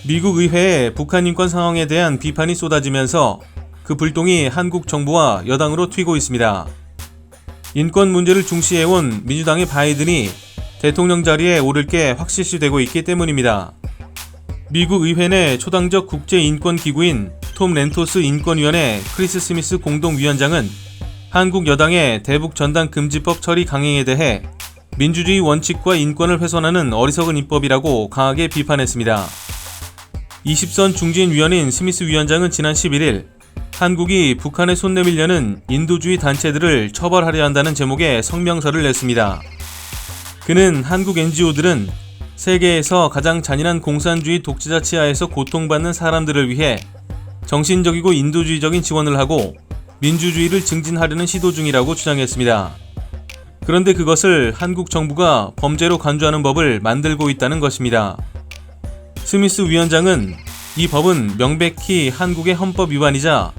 미국 의회에 북한 인권 상황에 대한 비판이 쏟아지면서 그 불똥이 한국 정부와 여당으로 튀고 있습니다. 인권 문제를 중시해온 민주당의 바이든이 대통령 자리에 오를 게 확실시되고 있기 때문입니다. 미국 의회 내 초당적 국제인권기구인 톰 렌토스 인권위원회 크리스 스미스 공동위원장은 한국 여당의 대북 전단 금지법 처리 강행에 대해 민주주의 원칙과 인권을 훼손하는 어리석은 입법이라고 강하게 비판했습니다. 20선 중진위원인 스미스 위원장은 지난 11일 한국이 북한에 손 내밀려는 인도주의 단체들을 처벌하려 한다는 제목의 성명서를 냈습니다. 그는 한국 NGO들은 세계에서 가장 잔인한 공산주의 독재자 치하에서 고통받는 사람들을 위해 정신적이고 인도주의적인 지원을 하고 민주주의를 증진하려는 시도 중이라고 주장했습니다. 그런데 그것을 한국 정부가 범죄로 간주하는 법을 만들고 있다는 것입니다. 스미스 위원장은 이 법은 명백히 한국의 헌법 위반이자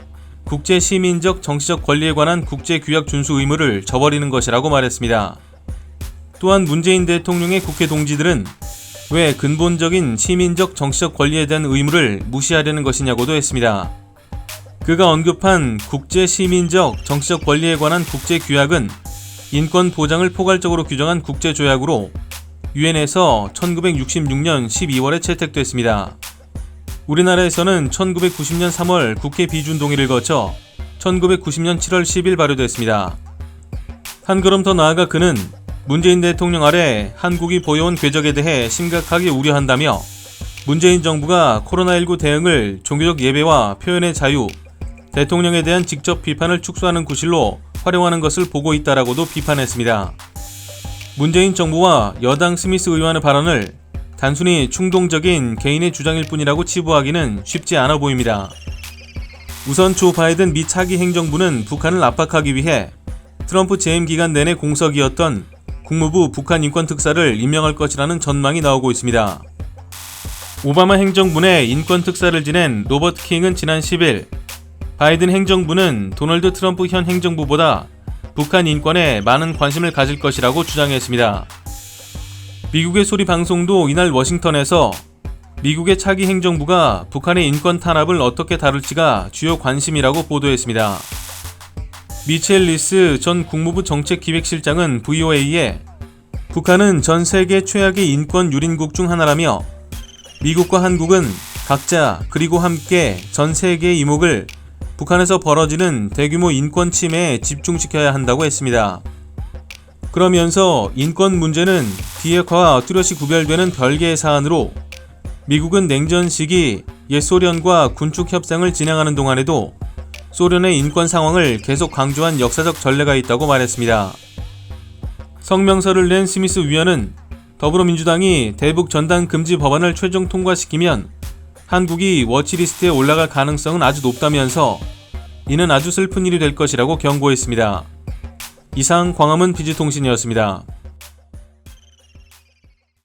국제 시민적 정치적 권리에 관한 국제규약 준수 의무를 저버리는 것이라고 말했습니다. 또한 문재인 대통령의 국회 동지들은 왜 근본적인 시민적 정치적 권리에 대한 의무를 무시하려는 것이냐고도 했습니다. 그가 언급한 국제 시민적 정치적 권리에 관한 국제규약은 인권 보장을 포괄적으로 규정한 국제조약으로 유엔에서 1966년 12월에 채택됐습니다. 우리나라에서는 1990년 3월 국회 비준 동의를 거쳐 1990년 7월 10일 발효됐습니다. 한 걸음 더 나아가 그는 문재인 대통령 아래 한국이 보여온 궤적에 대해 심각하게 우려한다며 문재인 정부가 코로나19 대응을 종교적 예배와 표현의 자유, 대통령에 대한 직접 비판을 축소하는 구실로 활용하는 것을 보고 있다라고도 비판했습니다. 문재인 정부와 여당 스미스 의원의 발언을 단순히 충동적인 개인의 주장일 뿐이라고 치부하기는 쉽지 않아 보입니다. 우선 조 바이든 미 차기 행정부는 북한을 압박하기 위해 트럼프 재임 기간 내내 공석이었던 국무부 북한 인권특사를 임명할 것이라는 전망이 나오고 있습니다. 오바마 행정부 내 인권특사를 지낸 로버트 킹은 지난 10일 바이든 행정부는 도널드 트럼프 현 행정부보다 북한 인권에 많은 관심을 가질 것이라고 주장했습니다. 미국의 소리 방송도 이날 워싱턴에서 미국의 차기 행정부가 북한의 인권 탄압을 어떻게 다룰지가 주요 관심이라고 보도했습니다. 미첼 리스 전 국무부 정책기획실장은 VOA에 북한은 전 세계 최악의 인권 유린국 중 하나라며 미국과 한국은 각자 그리고 함께 전 세계의 이목을 북한에서 벌어지는 대규모 인권 침해에 집중시켜야 한다고 했습니다. 그러면서 인권 문제는 비핵화와 뚜렷이 구별되는 별개의 사안으로 미국은 냉전 시기 옛 소련과 군축 협상을 진행하는 동안에도 소련의 인권 상황을 계속 강조한 역사적 전례가 있다고 말했습니다. 성명서를 낸 스미스 위원은 더불어민주당이 대북 전단 금지 법안을 최종 통과시키면 한국이 워치리스트에 올라갈 가능성은 아주 높다면서 이는 아주 슬픈 일이 될 것이라고 경고했습니다. 이상 광화문 비즈통신이었습니다.